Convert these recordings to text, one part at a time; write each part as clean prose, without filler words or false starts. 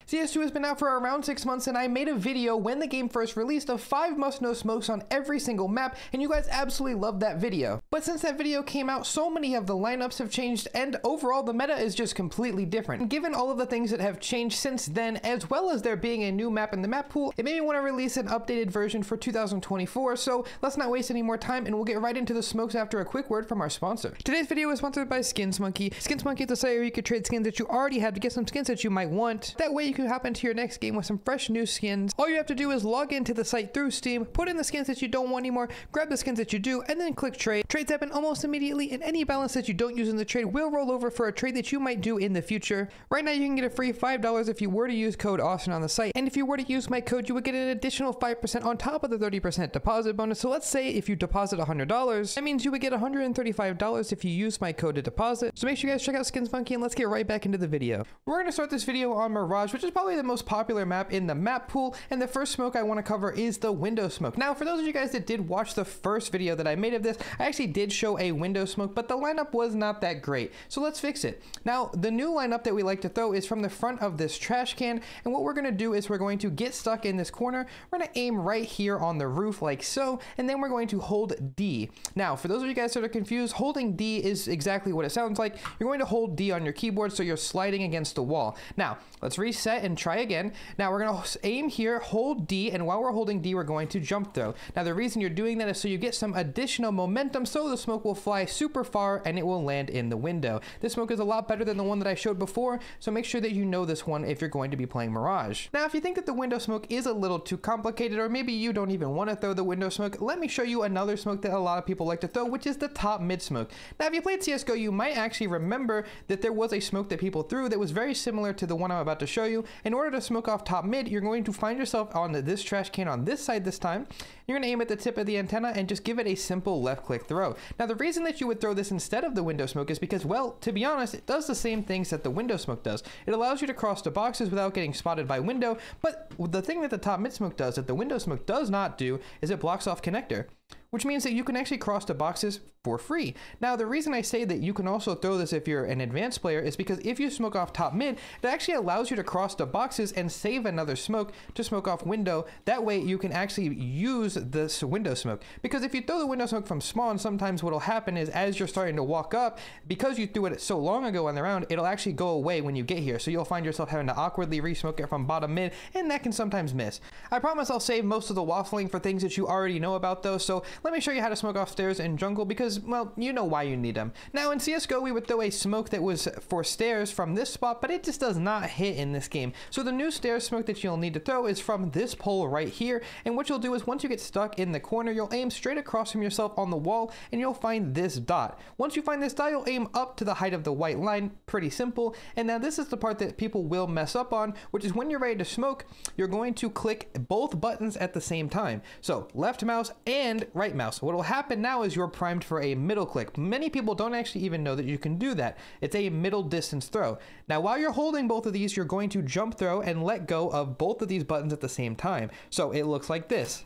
CS2 has been out for around 6 months, and I made a video when the game first released of 5 must-know smokes on every single map, and you guys absolutely loved that video. But since that video came out, so many of the lineups have changed, and overall the meta is just completely different. And given all of the things that have changed since then, as well as there being a new map in the map pool, it made me want to release an updated version for 2024, so let's not waste any more time, and we'll get right into the smokes after a quick word from our sponsor. Today's video is sponsored by SkinsMonkey. SkinsMonkey is a site where you could trade skins that you already have to get some skins that you might want. That way you can hop into your next game with some fresh new skins. All you have to do is log into the site through Steam, put in the skins that you don't want anymore, grab the skins that you do, and then click trade. Trades happen almost immediately, and any balance that you don't use in the trade will roll over for a trade that you might do in the future. Right now you can get a free $5 if you were to use code Austin on the site, and if you were to use my code you would get an additional 5% on top of the 30% deposit bonus. So let's say if you deposit $100, that means you would get $135 if you use my code to deposit. So make sure you guys check out SkinsMonkey, and let's get right back into the video. We're going to start this video on Mirage, which is probably the most popular map in the map pool, and the first smoke I want to cover is the window smoke. Now for those of you guys that did watch the first video that I made of this, I actually did show a window smoke, but the lineup was not that great, so let's fix it. Now the new lineup that we like to throw is from the front of this trash can, and what we're going to do is we're going to get stuck in this corner. We're going to aim right here on the roof like so, and then we're going to hold D. Now for those of you guys that are confused, holding D is exactly what it sounds like. You're going to hold D on your keyboard so you're sliding against the wall. Now let's reset and try again. Now we're going to aim here, hold D, and while we're holding D we're going to jump throw. Now the reason you're doing that is so you get some additional momentum, so the smoke will fly super far and it will land in the window. This smoke is a lot better than the one that I showed before, so make sure that you know this one if you're going to be playing Mirage. Now if you think that the window smoke is a little too complicated, or maybe you don't even want to throw the window smoke, let me show you another smoke that a lot of people like to throw, which is the top mid smoke. Now if you played CSGO, you might actually remember that there was a smoke that people threw that was very similar to the one I'm about to show you. In order to smoke off top mid, you're going to find yourself on this trash can on this side this time. You're going to aim at the tip of the antenna and just give it a simple left click throw. Now the reason that you would throw this instead of the window smoke is because, well, to be honest, it does the same things that the window smoke does. It allows you to cross the boxes without getting spotted by window, but the thing that the top mid smoke does that the window smoke does not do is it blocks off connector, which means that you can actually cross the boxes for free. Now the reason I say that you can also throw this if you're an advanced player is because if you smoke off top mid, it actually allows you to cross the boxes and save another smoke to smoke off window. That way you can actually use this window smoke, because if you throw the window smoke from spawn, sometimes what will happen is as you're starting to walk up, because you threw it so long ago on the round, it'll actually go away when you get here, so you'll find yourself having to awkwardly re-smoke it from bottom mid, and that can sometimes miss. I promise I'll save most of the waffling for things that you already know about though, so let me show you how to smoke off stairs in jungle, because, well, you know why you need them. Now in CSGO we would throw a smoke that was for stairs from this spot, but it just does not hit in this game. So the new stairs smoke that you'll need to throw is from this pole right here, and what you'll do is once you get stuck in the corner, you'll aim straight across from yourself on the wall and you'll find this dot. Once you find this dot, you'll aim up to the height of the white line. Pretty simple. And now this is the part that people will mess up on, which is when you're ready to smoke, you're going to click both buttons at the same time. So left mouse and right mouse. What will happen now is you're primed for a middle click. Many people don't actually even know that you can do that. It's a middle distance throw. Now while you're holding both of these, you're going to jump throw and let go of both of these buttons at the same time. So it looks like this.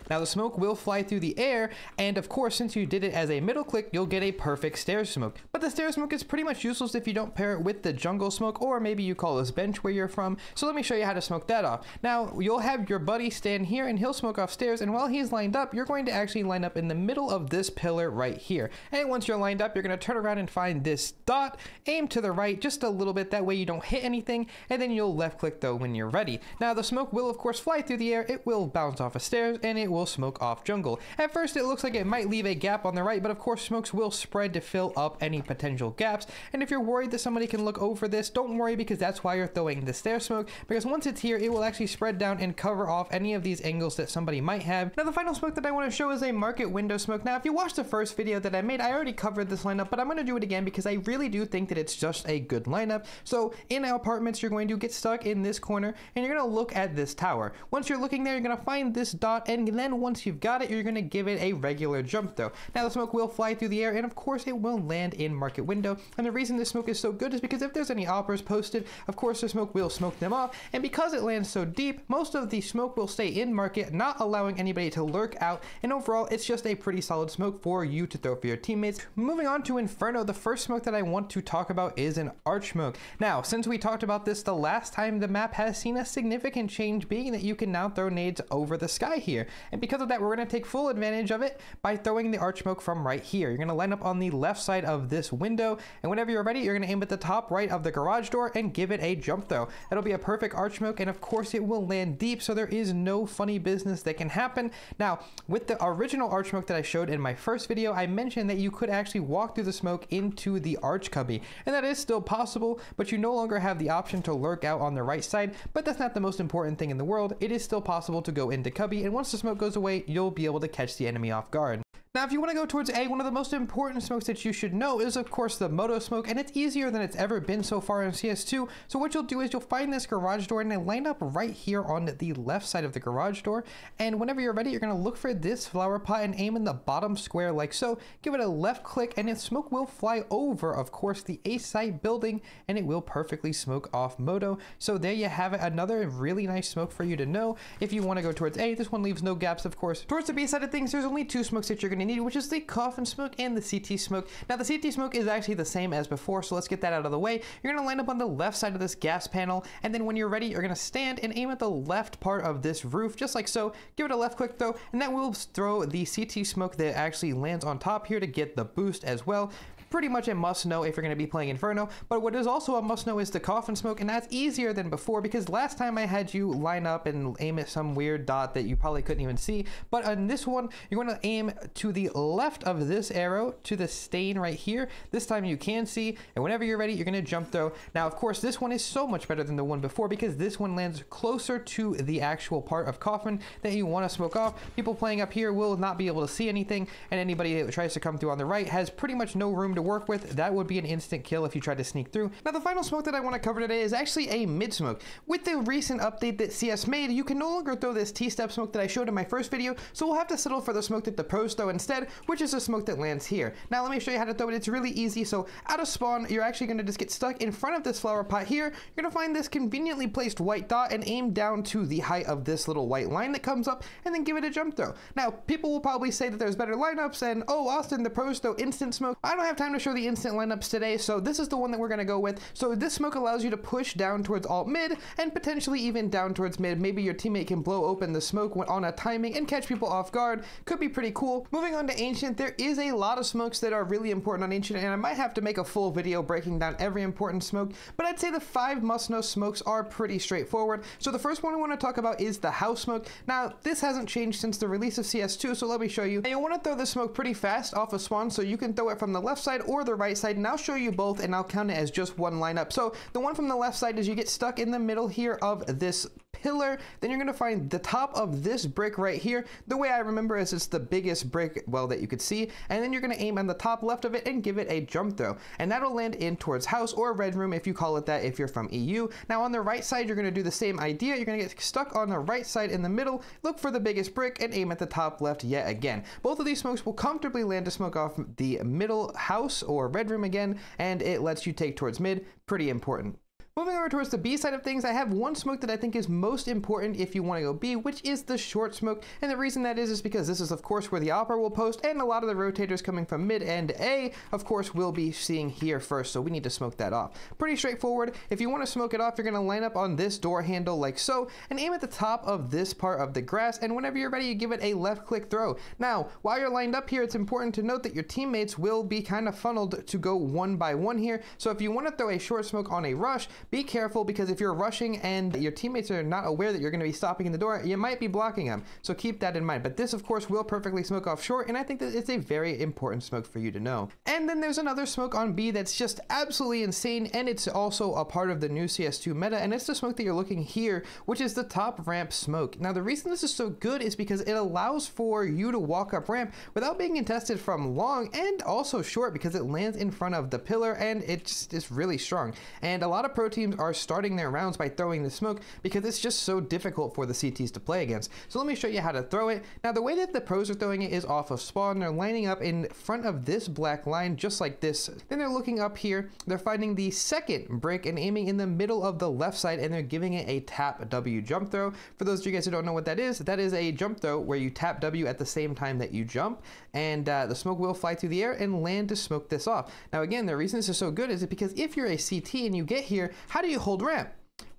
Now the smoke will fly through the air, and of course since you did it as a middle click, you'll get a perfect stairs smoke. But the stairs smoke is pretty much useless if you don't pair it with the jungle smoke, or maybe you call this bench where you're from. So let me show you how to smoke that off. Now you'll have your buddy stand here and he'll smoke off stairs, and while he's lined up, you're going to actually line up in the middle of this pillar right here. And once you're lined up, you're going to turn around and find this dot, aim to the right just a little bit, that way you don't hit anything, and then you'll left click though when you're ready. Now the smoke will of course fly through the air, it will bounce off of stairs, and it will smoke off jungle. At first it looks like it might leave a gap on the right, but of course smokes will spread to fill up any potential gaps, and if you're worried that somebody can look over this, don't worry, because that's why you're throwing the stair smoke, because once it's here it will actually spread down and cover off any of these angles that somebody might have. Now the final smoke that I want to show is a market window smoke. Now if you watched the first video that I made, I already covered this lineup, but I'm going to do it again because I really do think that it's just a good lineup. So in apartments, you're going to get stuck in this corner and you're going to look at this tower. Once you're looking there, you're going to find this dot, and and then once you've got it, you're going to give it a regular jump throw. Now the smoke will fly through the air, and of course it will land in market window, and the reason this smoke is so good is because if there's any operas posted, of course the smoke will smoke them off, and because it lands so deep, most of the smoke will stay in market, not allowing anybody to lurk out, and overall it's just a pretty solid smoke for you to throw for your teammates. Moving on to Inferno, the first smoke that I want to talk about is an arch smoke. Now, since we talked about this the last time, the map has seen a significant change, being that you can now throw nades over the sky here, and because of that we're going to take full advantage of it by throwing the arch smoke from right here. You're going to line up on the left side of this window, and whenever you're ready, you're going to aim at the top right of the garage door and give it a jump throw. That'll be a perfect arch smoke, and of course it will land deep, so there is no funny business that can happen. Now, with the original arch smoke that I showed in my first video, I mentioned that you could actually walk through the smoke into the arch cubby, and that is still possible, but you no longer have the option to lurk out on the right side. But that's not the most important thing in the world. It is still possible to go into cubby, and once the smoke goes away, you'll be able to catch the enemy off guard. Now, if you want to go towards A, one of the most important smokes that you should know is, of course, the moto smoke, and it's easier than it's ever been so far in CS2. So what you'll do is you'll find this garage door and line up right here on the left side of the garage door. And whenever you're ready, you're going to look for this flower pot and aim in the bottom square like so. Give it a left click, and the smoke will fly over, of course, the A site building, and it will perfectly smoke off moto. So there you have it, another really nice smoke for you to know if you want to go towards A. This one leaves no gaps, of course. Towards the B side of things, there's only two smokes that you're going to need, which is the coffin smoke and the CT smoke. Now the CT smoke is actually the same as before, so let's get that out of the way. You're going to line up on the left side of this gas panel, and then when you're ready, you're going to stand and aim at the left part of this roof, just like so. Give it a left click throw, and that will throw the CT smoke that actually lands on top here to get the boost as well. Pretty much a must know if you're going to be playing Inferno, but what is also a must know is the coffin smoke, and that's easier than before because last time I had you line up and aim at some weird dot that you probably couldn't even see, but on this one you're going to aim to the left of this arrow to the stain right here. This time you can see, and whenever you're ready, you're going to jump throw. Now of course this one is so much better than the one before because this one lands closer to the actual part of coffin that you want to smoke off. People playing up here will not be able to see anything, and anybody that tries to come through on the right has pretty much no room to work with. That would be an instant kill if you tried to sneak through. Now the final smoke that I want to cover today is actually a mid smoke. With the recent update that CS made, you can no longer throw this T-step smoke that I showed in my first video, so we'll have to settle for the smoke that the pros throw instead, which is the smoke that lands here. Now let me show you how to throw it. It's really easy. So out of spawn, you're actually going to just get stuck in front of this flower pot here. You're going to find this conveniently placed white dot and aim down to the height of this little white line that comes up, and then give it a jump throw. Now people will probably say that there's better lineups, and oh, Austin, the pros throw instant smoke. I don't have time to show the instant lineups today, so this is the one that we're going to go with. So this smoke allows you to push down towards alt mid and potentially even down towards mid. Maybe your teammate can blow open the smoke on a timing and catch people off guard. Could be pretty cool. Moving on to Ancient, there is a lot of smokes that are really important on Ancient, and I might have to make a full video breaking down every important smoke, but I'd say the 5 must-know smokes are pretty straightforward. So the first one I want to talk about is the house smoke. Now this hasn't changed since the release of CS2, so let me show you. And you'll want to throw this smoke pretty fast off of spawn, so you can throw it from the left side or the right side, and I'll show you both and I'll count it as just one lineup. So the one from the left side is you get stuck in the middle here of this pillar, then you're going to find the top of this brick right here. The way I remember is it's the biggest brick, well, that you could see, and then you're going to aim on the top left of it and give it a jump throw, and that'll land in towards house or red room if you call it that if you're from EU. Now on the right side, you're going to do the same idea. You're going to get stuck on the right side in the middle, look for the biggest brick and aim at the top left yet again. Both of these smokes will comfortably land a smoke off the middle house or red room again, and it lets you take towards mid. Pretty important. Moving over towards the B side of things, I have one smoke that I think is most important if you want to go B, which is the short smoke. And the reason that is because this is of course where the opera will post, and a lot of the rotators coming from mid and A of course will be seeing here first, so we need to smoke that off. Pretty straightforward. If you want to smoke it off, you're going to line up on this door handle like so and aim at the top of this part of the grass, and whenever you're ready, you give it a left click throw. Now while you're lined up here, it's important to note that your teammates will be kind of funneled to go one by one here, so if you want to throw a short smoke on a rush, be careful, because if you're rushing and your teammates are not aware that you're going to be stopping in the door, you might be blocking them, so keep that in mind. But this of course will perfectly smoke off short, and I think that it's a very important smoke for you to know. And then there's another smoke on B that's just absolutely insane, and it's also a part of the new CS2 meta, and it's the smoke that you're looking here, which is the top ramp smoke. Now the reason this is so good is because it allows for you to walk up ramp without being contested from long, and also short because it lands in front of the pillar, and it's really strong. And a lot of pro teams teams are starting their rounds by throwing the smoke because it's just so difficult for the CTs to play against. So let me show you how to throw it. Now the way that the pros are throwing it is off of spawn. They're lining up in front of this black line just like this. Then they're looking up here. They're finding the second brick and aiming in the middle of the left side, and they're giving it a tap W jump throw. For those of you guys who don't know what that is a jump throw where you tap W at the same time that you jump, and the smoke will fly through the air and land to smoke this off. Now again, the reason this is so good is because if you're a CT and you get here, how do you hold ramp?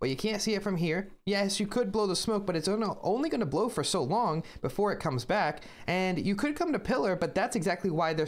Well, you can't see it from here. Yes, you could blow the smoke, but it's only going to blow for so long before it comes back. And you could come to pillar, but that's exactly why they're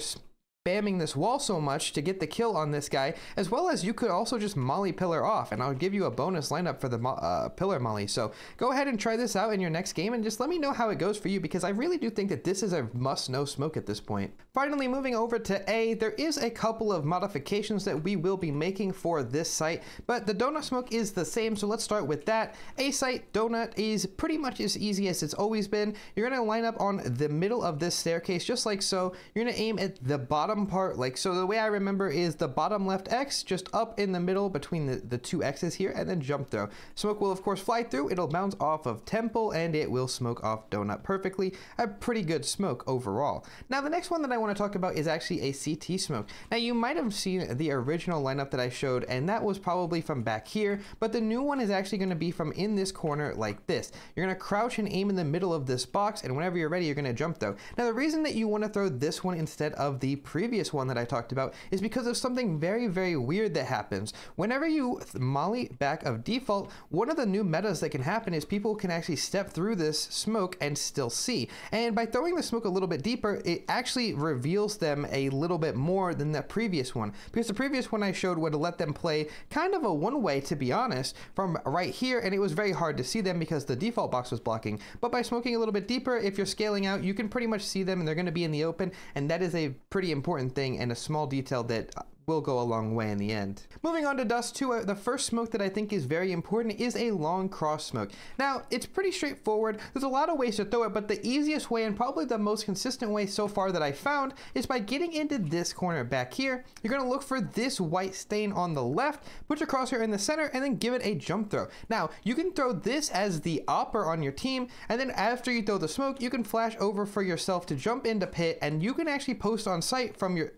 spamming this wall so much to get the kill on this guy, as well as you could also just molly pillar off, and I'll give you a bonus lineup for the pillar molly. So go ahead and try this out in your next game and just let me know how it goes for you, because I really do think that this is a must no smoke at this point. Finally, moving over to A, there is a couple of modifications that we will be making for this site, but the donut smoke is the same, so let's start with that. A site donut is pretty much as easy as it's always been. You're going to line up on the middle of this staircase just like so. You're going to aim at the bottom part like so. The way I remember is the bottom left X just up in the middle between the two X's here, and then jump throw. Smoke will of course fly through. It'll bounce off of temple and it will smoke off donut perfectly. A pretty good smoke overall. Now the next one that I want to talk about is actually a CT smoke. Now you might have seen the original lineup that I showed, and that was probably from back here, but the new one is actually going to be from in this corner like this. You're going to crouch and aim in the middle of this box, and whenever you're ready you're going to jump throw. Now the reason that you want to throw this one instead of the previous one that I talked about is because of something very, very weird that happens. Whenever you molly back of default, one of the new metas that can happen is people can actually step through this smoke and still see. And by throwing the smoke a little bit deeper, it actually reveals them a little bit more than the previous one. Because the previous one I showed would let them play kind of a one-way, to be honest, from right here, and it was very hard to see them because the default box was blocking. But by smoking a little bit deeper, if you're scaling out, you can pretty much see them and they're going to be in the open, and that is a pretty important thing and a small detail that will go a long way in the end. Moving on to Dust 2, the first smoke that I think is very important is a long cross smoke. Now, it's pretty straightforward. There's a lot of ways to throw it, but the easiest way and probably the most consistent way so far that I found is by getting into this corner back here. You're going to look for this white stain on the left, put your crosshair in the center, and then give it a jump throw. Now, you can throw this as the opper on your team, and then after you throw the smoke, you can flash over for yourself to jump into pit, and you can actually post on site from your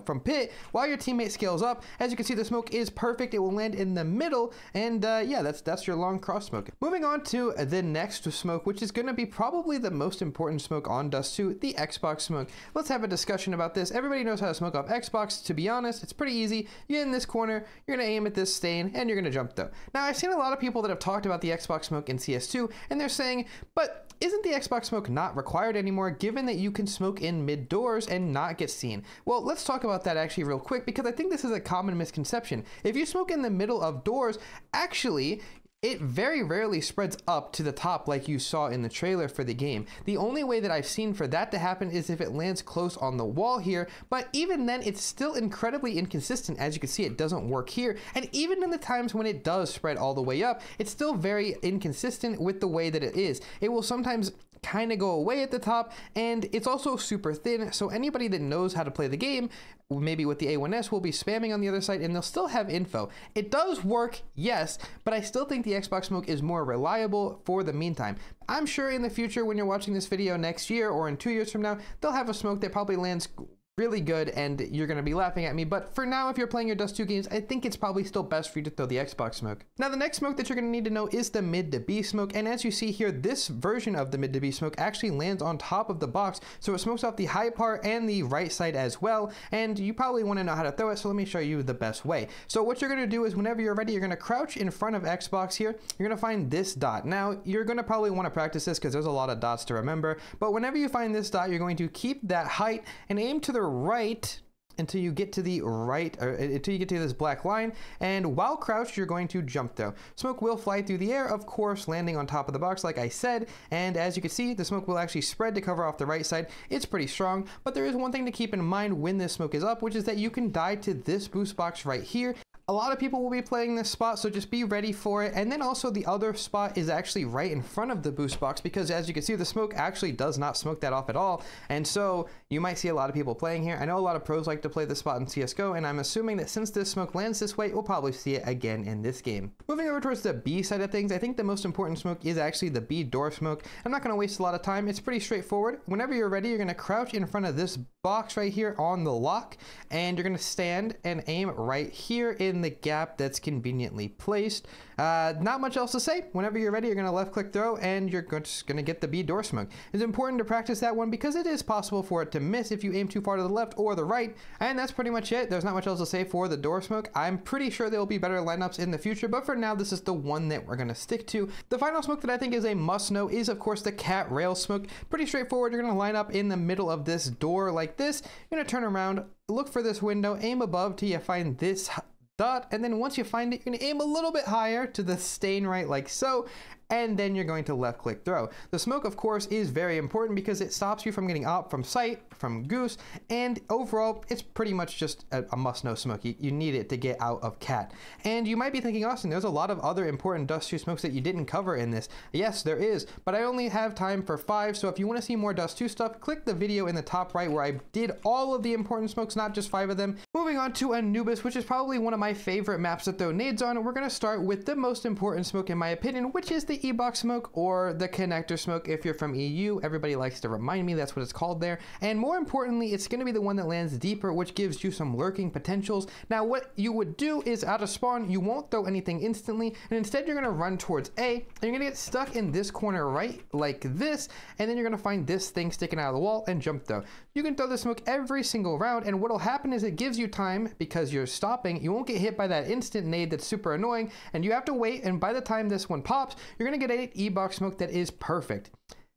from pit while your teammate scales up. As you can see, the smoke is perfect. It will land in the middle, and yeah, that's your long cross smoke. Moving on to the next smoke, which is going to be probably the most important smoke on Dust 2, the Xbox smoke. Let's have a discussion about this. Everybody knows how to smoke off Xbox. To be honest, it's pretty easy. You get in this corner, you're going to aim at this stain, and you're going to jump though. Now, I've seen a lot of people that have talked about the Xbox smoke in CS2, and they're saying, but isn't the Xbox smoke not required anymore, given that you can smoke in mid doors and not get seen? Well, let's talk about that actually real quick, because I think this is a common misconception. If you smoke in the middle of doors, actually, it very rarely spreads up to the top like you saw in the trailer for the game. The only way that I've seen for that to happen is if it lands close on the wall here, but even then it's still incredibly inconsistent. As you can see, it doesn't work here, and even in the times when it does spread all the way up, it's still very inconsistent with the way that it is. It will sometimes kind of go away at the top, and it's also super thin, so anybody that knows how to play the game, maybe with the A1S, will be spamming on the other side and they'll still have info. It does work, yes, but I still think the Xbox smoke is more reliable for the meantime. I'm sure in the future, when you're watching this video next year or in 2 years from now, they'll have a smoke that probably lands really good and you're going to be laughing at me, but for now, if you're playing your Dust 2 games, I think it's probably still best for you to throw the Xbox smoke. Now, the next smoke that you're going to need to know is the mid to B smoke, and as you see here, this version of the mid to B smoke actually lands on top of the box, so it smokes off the high part and the right side as well, and you probably want to know how to throw it, so let me show you the best way. So what you're going to do is whenever you're ready, you're going to crouch in front of Xbox here, you're going to find this dot. Now, you're going to probably want to practice this because there's a lot of dots to remember, but whenever you find this dot, you're going to keep that height and aim to the right until you get to the right, or until you get to this black line, and while crouched, you're going to jump throw. Smoke will fly through the air, of course, landing on top of the box, like I said, and as you can see, the smoke will actually spread to cover off the right side. It's pretty strong, but there is one thing to keep in mind when this smoke is up, which is that you can die to this boost box right here. A lot of people will be playing this spot, so just be ready for it. And then also the other spot is actually right in front of the boost box, because as you can see, the smoke actually does not smoke that off at all. And so you might see a lot of people playing here. I know a lot of pros like to play this spot in CSGO, and I'm assuming that since this smoke lands this way, we'll probably see it again in this game. Moving over towards the B side of things, I think the most important smoke is actually the B door smoke. I'm not going to waste a lot of time. It's pretty straightforward. Whenever you're ready, you're going to crouch in front of this box right here on the lock, and you're going to stand and aim right here in the gap that's conveniently placed. Not much else to say. Whenever you're ready, you're going to left click throw, and you're just going to get the B door smoke. It's important to practice that one because it is possible for it to miss if you aim too far to the left or the right. And that's pretty much it. There's not much else to say for the door smoke. I'm pretty sure there will be better lineups in the future, but for now, this is the one that we're going to stick to. The final smoke that I think is a must know is, of course, the cat rail smoke. Pretty straightforward. You're going to line up in the middle of this door like this. You're going to turn around, look for this window, aim above till you find this dot, and then once you find it, you're going to aim a little bit higher to the stain right like so, and then you're going to left click throw. The smoke, of course, is very important because it stops you from getting op from sight, from goose, and overall, it's pretty much just a must-know smoke. You need it to get out of cat. And you might be thinking, Austin, there's a lot of other important dust 2 smokes that you didn't cover in this. Yes, there is, but I only have time for 5, so if you want to see more dust 2 stuff, click the video in the top right where I did all of the important smokes, not just 5 of them. Moving on to Anubis, which is probably one of my favorite maps to throw nades on. We're going to start with the most important smoke in my opinion, which is the E-box smoke, or the connector smoke if you're from EU. Everybody likes to remind me that's what it's called there. And more importantly, it's going to be the one that lands deeper, which gives you some lurking potentials. Now, what you would do is out of spawn, you won't throw anything instantly, and instead you're going to run towards A, and you're going to get stuck in this corner right like this, and then you're going to find this thing sticking out of the wall and jump throw. You can throw the smoke every single round, and what'll happen is it gives you time because you're stopping. You won't get hit by that instant nade that's super annoying, and you have to wait, and by the time this one pops, you're going to get a E-box smoke that is perfect.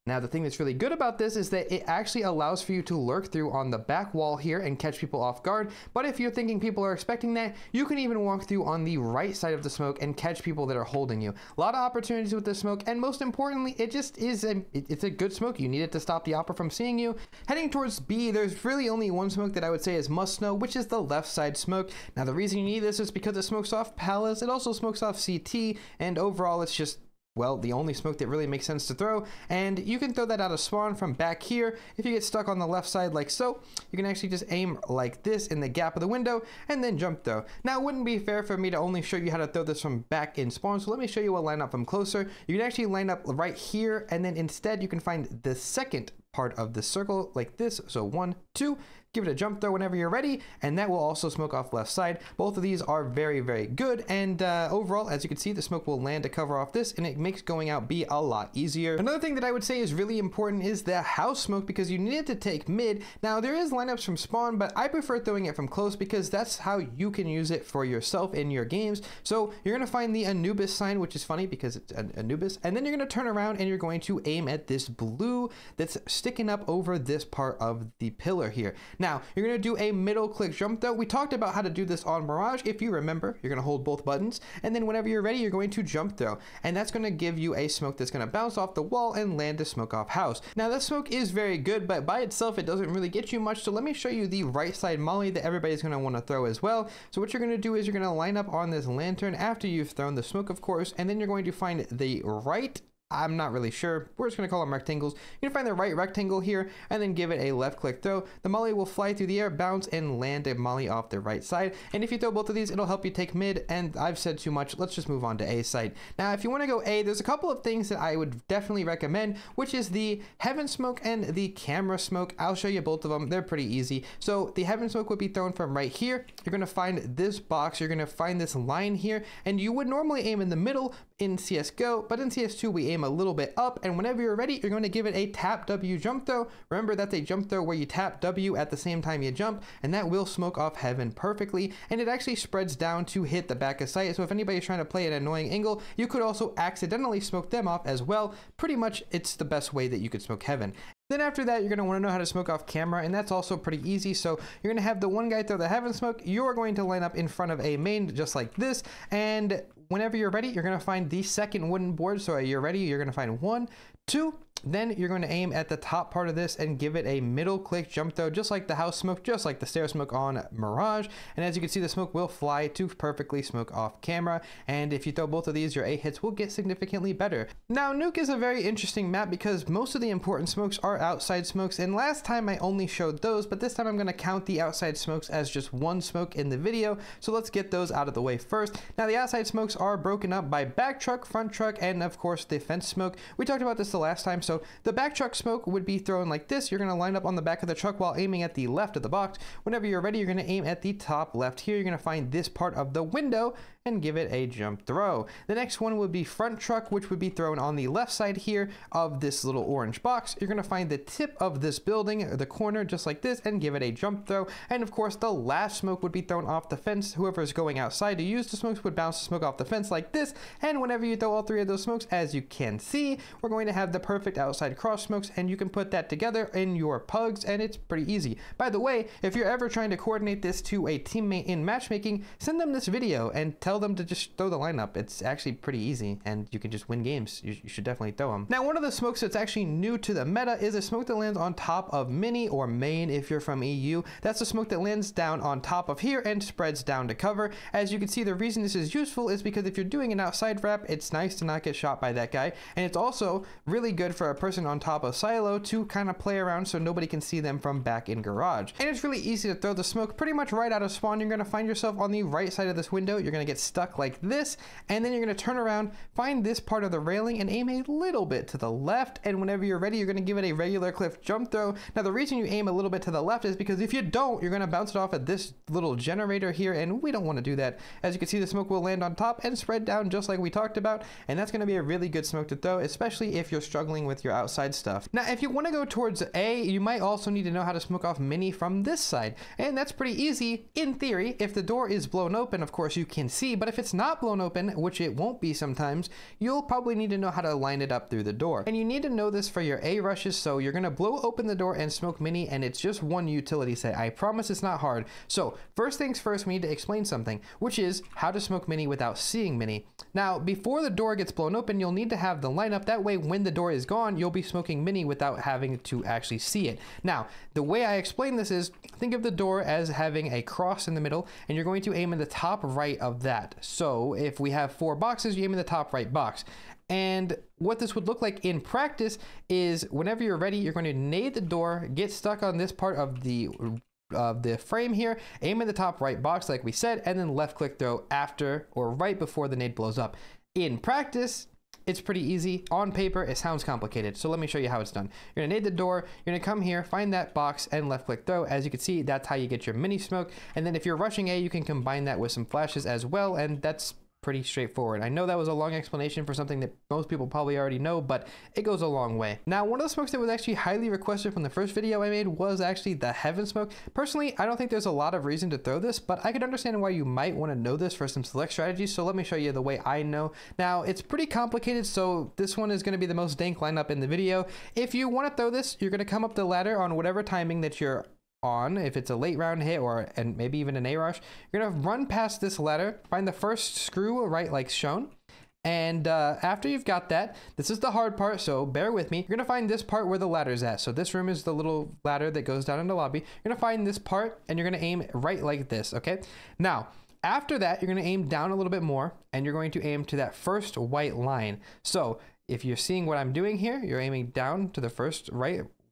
Now, the thing that's really good about this is that it actually allows for you to lurk through on the back wall here and catch people off guard. But if you're thinking people are expecting that, you can even walk through on the right side of the smoke and catch people that are holding you. A lot of opportunities with this smoke, and most importantly, it just is it's a good smoke. You need it to stop the opera from seeing you. Heading towards B, there's really only one smoke that I would say is must know, which is the left side smoke. Now, the reason you need this is because it smokes off palace, it also smokes off CT, and overall, it's just, well, the only smoke that really makes sense to throw. And you can throw that out of spawn from back here. If you get stuck on the left side like so, you can actually just aim like this in the gap of the window and then jump throw. Now, it wouldn't be fair for me to only show you how to throw this from back in spawn, so let me show you a lineup from closer. You can actually line up right here, and then instead you can find the second part of the circle like this. So 1, 2, give it a jump throw whenever you're ready, and that will also smoke off left side. Both of these are very, very good, and overall, as you can see, the smoke will land to cover off this, and it makes going out B a lot easier. Another thing that I would say is really important is the house smoke, because you need it to take mid. Now, there is lineups from spawn, but I prefer throwing it from close because that's how you can use it for yourself in your games. So you're going to find the Anubis sign, which is funny because it's an Anubis, and then you're going to turn around and you're going to aim at this blue that's sticking up over this part of the pillar here. Now, you're going to do a middle click jump throw. We talked about how to do this on Mirage. If you remember, you're going to hold both buttons, and then whenever you're ready, you're going to jump throw, and that's going to give you a smoke that's going to bounce off the wall and land a smoke off house. Now, this smoke is very good, but by itself, it doesn't really get you much, so let me show you the right side molly that everybody's going to want to throw as well. So what you're going to do is you're going to line up on this lantern after you've thrown the smoke, of course, and then you're going to find the right, I'm not really sure, we're just going to call them rectangles. You're going to find the right rectangle here and then give it a left click throw. The molly will fly through the air, bounce, and land a molly off the right side. And if you throw both of these, it'll help you take mid, and I've said too much, let's just move on to A side. Now, if you want to go A, there's a couple of things that I would definitely recommend, which is the heaven smoke and the camera smoke. I'll show you both of them, they're pretty easy. So the heaven smoke would be thrown from right here. You're going to find this box, you're going to find this line here, and you would normally aim in the middle in CSGO, but in CS2 we aim a little bit up, and whenever you're ready, you're going to give it a tap W jump throw. Remember, that's a jump throw where you tap W at the same time you jump, and that will smoke off heaven perfectly, and it actually spreads down to hit the back of sight. So if anybody's trying to play at an annoying angle, you could also accidentally smoke them off as well. Pretty much, it's the best way that you could smoke heaven. Then after that, you're going to want to know how to smoke off camera, and that's also pretty easy. So you're going to have the one guy throw the heaven smoke. You're going to line up in front of a main just like this, and whenever you're ready, you're going to find the second wooden board. So you're ready, you're going to find 1, 2, Then you're going to aim at the top part of this and give it a middle click jump throw, just like the house smoke, just like the stair smoke on Mirage. And as you can see, the smoke will fly to perfectly smoke off camera. And if you throw both of these, your A hits will get significantly better. Now, Nuke is a very interesting map because most of the important smokes are outside smokes. And last time I only showed those, but this time I'm going to count the outside smokes as just one smoke in the video. So let's get those out of the way first. Now, the outside smokes are broken up by back truck, front truck, and of course the fence smoke. We talked about this the last time. So the back truck smoke would be thrown like this. You're going to line up on the back of the truck while aiming at the left of the box. Whenever you're ready, you're going to aim at the top left here. You're going to find this part of the window and give it a jump throw. The next one would be front truck, which would be thrown on the left side here of this little orange box. You're going to find the tip of this building, or the corner, just like this, and give it a jump throw. And of course, the last smoke would be thrown off the fence. Whoever is going outside to use the smokes would bounce the smoke off the fence like this. And whenever you throw all three of those smokes, as you can see, we're going to have the perfect outside cross smokes, and you can put that together in your pugs, and it's pretty easy. By the way, if you're ever trying to coordinate this to a teammate in matchmaking, send them this video and tell them to just throw the lineup. It's actually pretty easy, and you can just win games. You should definitely throw them. Now, one of the smokes that's actually new to the meta is a smoke that lands on top of mini, or main if you're from EU. That's a smoke that lands down on top of here and spreads down to cover. As you can see, the reason this is useful is because if you're doing an outside wrap, it's nice to not get shot by that guy, and it's also really good for a person on top of silo to kind of play around so nobody can see them from back in garage. And it's really easy to throw the smoke pretty much right out of spawn. You're going to find yourself on the right side of this window. You're going to get stuck like this, and then you're going to turn around, find this part of the railing, and aim a little bit to the left. And whenever you're ready, you're going to give it a regular cliff jump throw. Now, the reason you aim a little bit to the left is because if you don't, you're going to bounce it off at this little generator here, and we don't want to do that. As you can see, the smoke will land on top and spread down just like we talked about, and that's going to be a really good smoke to throw, especially if you're struggling with your outside stuff. Now, if you want to go towards A, you might also need to know how to smoke off mini from this side, and that's pretty easy in theory. If the door is blown open, of course you can see, but if it's not blown open, which it won't be sometimes, you'll probably need to know how to line it up through the door. And you need to know this for your A rushes, so you're going to blow open the door and smoke mini, and it's just one utility set. I promise it's not hard. So first things first, we need to explain something, which is how to smoke mini without seeing mini. Now, before the door gets blown open, you'll need to have the lineup. That way, when the door is gone, you'll be smoking mini without having to actually see it. Now, the way I explain this is, think of the door as having a cross in the middle, and you're going to aim in the top right of that. So if we have 4 boxes, you aim in the top right box. And what this would look like in practice is whenever you're ready, you're going to nade the door, get stuck on this part of the frame here, aim in the top right box like we said, and then left click throw after or right before the nade blows up. In practice, it's pretty easy. On paper, it sounds complicated. So let me show you how it's done. You're gonna nade the door, you're gonna come here, find that box, and left click throw. As you can see, that's how you get your mini smoke. And then if you're rushing A, you can combine that with some flashes as well, and that's pretty straightforward. I know that was a long explanation for something that most people probably already know, but it goes a long way. Now, one of the smokes that was actually highly requested from the first video I made was actually the heaven smoke. Personally, I don't think there's a lot of reason to throw this, but I could understand why you might want to know this for some select strategies, so let me show you the way I know. Now, it's pretty complicated, so this one is going to be the most dank lineup in the video. If you want to throw this, you're going to come up the ladder on whatever timing that you're on. If it's a late round hit and maybe even an A rush, you're gonna run past this ladder, find the first screw right like shown, and after you've got that, this is the hard part, so bear with me. You're gonna find this part where the ladder's at. So this room is the little ladder that goes down in the lobby. You're gonna find this part and you're gonna aim right like this, okay? Now, after that, you're gonna aim down a little bit more and you're going to aim to that first white line. So if you're seeing what I'm doing here, you're aiming down to the first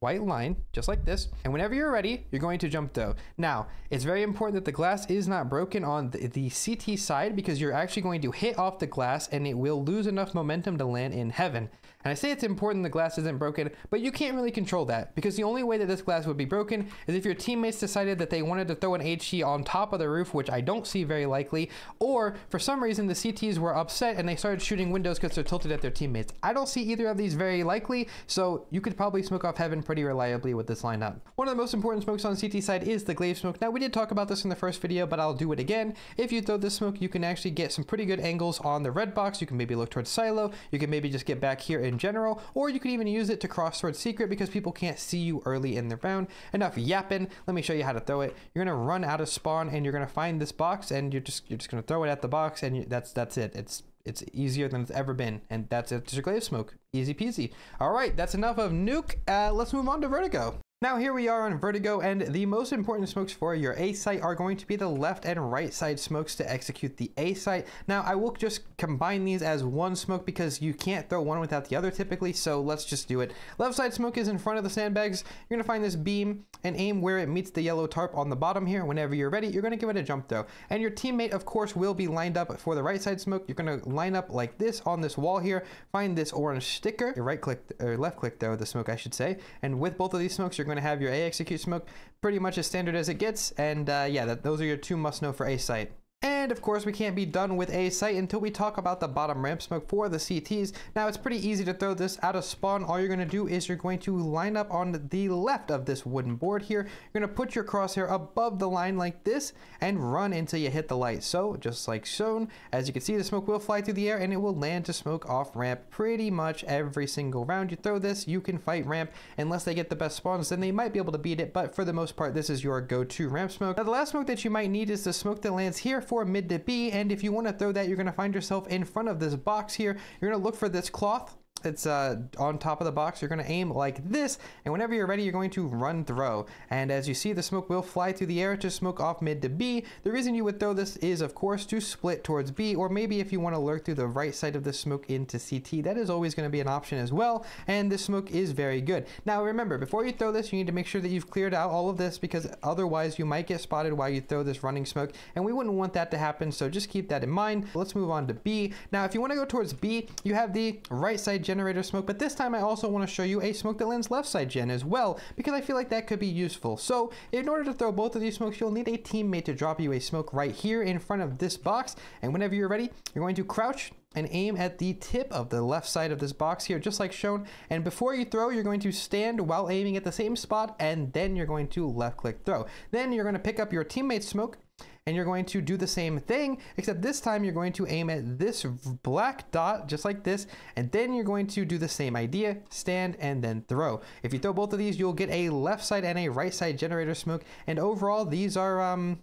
white line, just like this. And whenever you're ready, you're going to jump throw. Now, it's very important that the glass is not broken on the CT side, because you're actually going to hit off the glass and it will lose enough momentum to land in heaven. And I say it's important the glass isn't broken, but you can't really control that, because the only way that this glass would be broken is if your teammates decided that they wanted to throw an HE on top of the roof, which I don't see very likely, or for some reason the CTs were upset and they started shooting windows because they're tilted at their teammates. I don't see either of these very likely, so you could probably smoke off heaven pretty reliably with this lineup. One of the most important smokes on CT side is the glaive smoke. Now, we did talk about this in the first video, but I'll do it again. If you throw this smoke, you can actually get some pretty good angles on the red box. You can maybe look towards silo, you can maybe just get back here in general, or you can even use it to cross towards secret because people can't see you early in the round. Enough yapping, let me show you how to throw it. You're gonna run out of spawn and you're gonna find this box and you're just gonna throw it at the box, and that's it. It's easier than it's ever been, and that's it. It's a glaive smoke. Easy peasy. All right, that's enough of Nuke. Let's move on to Vertigo. Now here we are on Vertigo, and the most important smokes for your A site are going to be the left and right side smokes to execute the A site. Now I will just combine these as one smoke because you can't throw one without the other typically, so let's just do it. Left side smoke is in front of the sandbags. You're gonna find this beam and aim where it meets the yellow tarp on the bottom here. Whenever you're ready, you're gonna give it a jump throw. And your teammate, of course, will be lined up for the right side smoke. You're gonna line up like this on this wall here, find this orange sticker, your right click, or left click though, the smoke I should say. And with both of these smokes, you're gonna have your A execute smoke pretty much as standard as it gets, and yeah, those are your two must know for A site. And of course we can't be done with A site until we talk about the bottom ramp smoke for the CTs. Now it's pretty easy to throw this out of spawn. All you're going to do is you're going to line up on the left of this wooden board here. You're going to put your crosshair above the line like this and run until you hit the light. So just like shown, as you can see, the smoke will fly through the air and it will land to smoke off ramp pretty much every single round you throw this. You can fight ramp unless they get the best spawns, then they might be able to beat it, but for the most part this is your go-to ramp smoke. Now the last smoke that you might need is the smoke that lands here for mid to B, and if you want to throw that, you're going to find yourself in front of this box here. You're going to look for this cloth. It's on top of the box. You're going to aim like this, and whenever you're ready, you're going to run throw. And as you see, the smoke will fly through the air to smoke off mid to B. The reason you would throw this is, of course, to split towards B, or maybe if you want to lurk through the right side of the smoke into CT, that is always going to be an option as well. And this smoke is very good. Now, remember, before you throw this, you need to make sure that you've cleared out all of this, because otherwise you might get spotted while you throw this running smoke, and we wouldn't want that to happen. So just keep that in mind. Let's move on to B. Now, if you want to go towards B, you have the right side generator smoke, but this time I also want to show you a smoke that lands left side gen as well, because I feel like that could be useful. So in order to throw both of these smokes, you'll need a teammate to drop you a smoke right here in front of this box, and whenever you're ready, you're going to crouch and aim at the tip of the left side of this box here, just like shown. And before you throw, you're going to stand while aiming at the same spot, and then you're going to left click throw. Then you're going to pick up your teammate's smoke, and you're going to do the same thing, except this time you're going to aim at this black dot just like this, and then you're going to do the same idea, stand and then throw. If you throw both of these, you'll get a left side and a right side generator smoke, and overall these are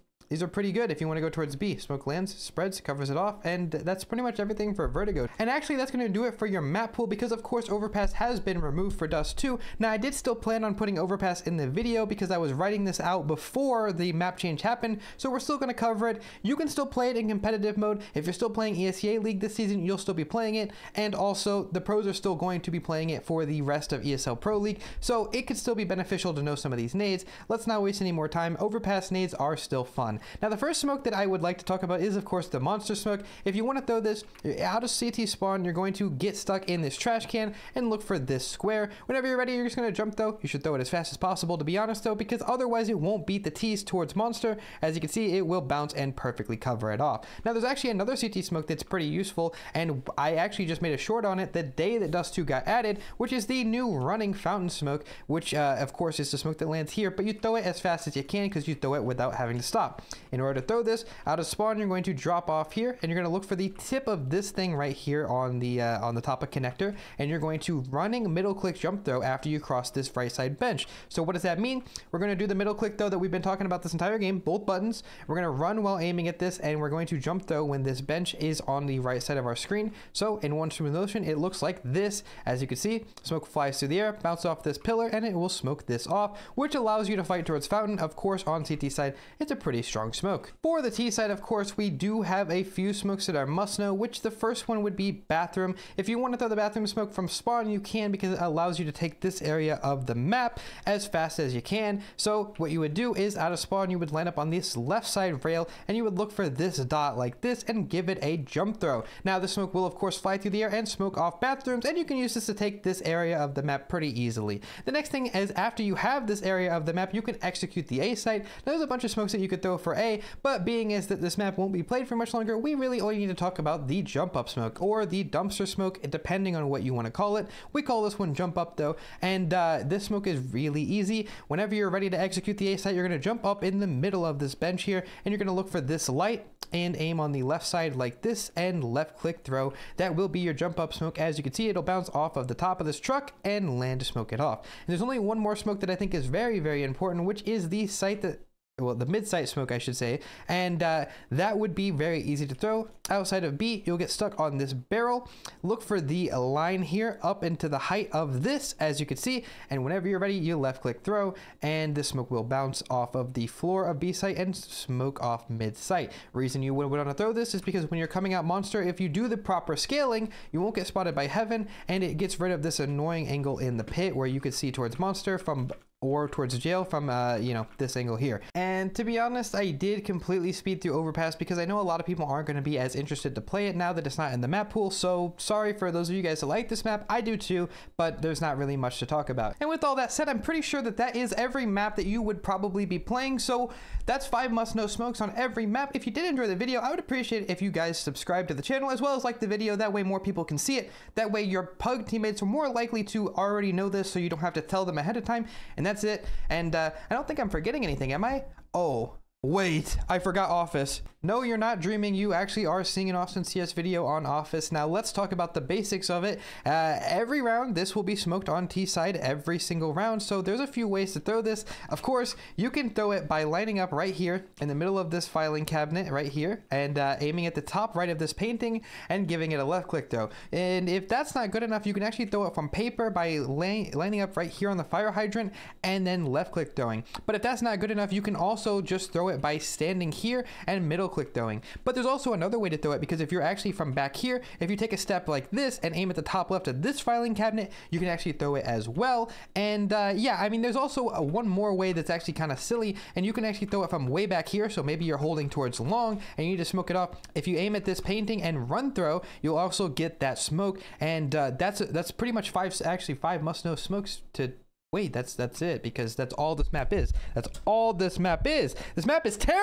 pretty good if you want to go towards B. Smoke lands, spreads, covers it off, and that's pretty much everything for Vertigo. And actually that's going to do it for your map pool, because of course Overpass has been removed for Dust 2. Now I did still plan on putting Overpass in the video because I was writing this out before the map change happened, so we're still going to cover it. You can still play it in competitive mode. If you're still playing ESEA League this season, you'll still be playing it, and also the pros are still going to be playing it for the rest of ESL Pro League, so it could still be beneficial to know some of these nades. Let's not waste any more time. Overpass nades are still fun. Now the first smoke that I would like to talk about is of course the monster smoke. If you want to throw this out of CT spawn, you're going to get stuck in this trash can and look for this square. Whenever you're ready, you're just going to jump though. You should throw it as fast as possible, to be honest though, because otherwise it won't beat the T's towards monster. As you can see, it will bounce and perfectly cover it off. Now there's actually another CT smoke that's pretty useful, and I actually just made a short on it the day that Dust 2 got added, which is the new running fountain smoke, which of course is the smoke that lands here, but you throw it as fast as you can because you throw it without having to stop. In order to throw this out of spawn, you're going to drop off here, and you're going to look for the tip of this thing right here on the top of connector, and you're going to running middle click jump throw after you cross this right side bench. So what does that mean? We're going to do the middle click throw that we've been talking about this entire game, both buttons. We're going to run while aiming at this, and we're going to jump throw when this bench is on the right side of our screen. So in one smooth motion, it looks like this. As you can see, smoke flies through the air, bounce off this pillar, and it will smoke this off, which allows you to fight towards fountain. Of course, on CT side, it's a pretty strong smoke. For the T side, of course, we do have a few smokes that are must know, which the first one would be bathroom. If you want to throw the bathroom smoke from spawn, you can, because it allows you to take this area of the map as fast as you can. So what you would do is out of spawn, you would line up on this left side rail, and you would look for this dot like this and give it a jump throw. Now the smoke will of course fly through the air and smoke off bathrooms, and you can use this to take this area of the map pretty easily. The next thing is, after you have this area of the map, you can execute the A site. Now, there's a bunch of smokes that you could throw for A, but being is that this map won't be played for much longer, we really only need to talk about the jump up smoke, or the dumpster smoke, depending on what you want to call it. We call this one jump up though, and this smoke is really easy. Whenever you're ready to execute the A site, you're going to jump up in the middle of this bench here, and you're going to look for this light and aim on the left side like this and left click throw. That will be your jump up smoke. As you can see, it'll bounce off of the top of this truck and land to smoke it off. And there's only one more smoke that I think is very, very important, which is the site that well, the mid-site smoke, I should say, and that would be very easy to throw. Outside of B, you'll get stuck on this barrel. Look for the line here up into the height of this, as you can see, and whenever you're ready, you left-click throw, and the smoke will bounce off of the floor of B site and smoke off mid-site. Reason you would want to throw this is because when you're coming out monster, if you do the proper scaling, you won't get spotted by heaven, and it gets rid of this annoying angle in the pit where you could see towards monster from or towards jail from you know, this angle here. And to be honest, I did completely speed through Overpass because I know a lot of people aren't going to be as interested to play it now that it's not in the map pool. So sorry for those of you guys that like this map. I do too, but there's not really much to talk about. And with all that said, I'm pretty sure that that is every map that you would probably be playing. So that's 5 must-know smokes on every map. If you did enjoy the video, I would appreciate it if you guys subscribe to the channel as well as like the video. That way more people can see it. That way your pug teammates are more likely to already know this, so you don't have to tell them ahead of time. And that's it. And I don't think I'm forgetting anything, am I? Oh, wait, I forgot Office. No, you're not dreaming. You actually are seeing an Austin CS video on Office. Now let's talk about the basics of it. Every round, this will be smoked on T side every single round. So there's a few ways to throw this. Of course, you can throw it by lining up right here in the middle of this filing cabinet right here and aiming at the top right of this painting and giving it a left click throw. And if that's not good enough, you can actually throw it from paper by lining up right here on the fire hydrant and then left click throwing. But if that's not good enough, you can also just throw it by standing here and middle click throwing. But there's also another way to throw it, because if you're actually from back here, if you take a step like this and aim at the top left of this filing cabinet, you can actually throw it as well. And yeah, I mean, there's also one more way that's actually kind of silly, and you can actually throw it from way back here. So maybe you're holding towards long and you need to smoke it off. If you aim at this painting and run throw, you'll also get that smoke. And that's pretty much 5 must-know smokes to wait. That's it, because that's all this map is. That's all this map is. This map is terrible.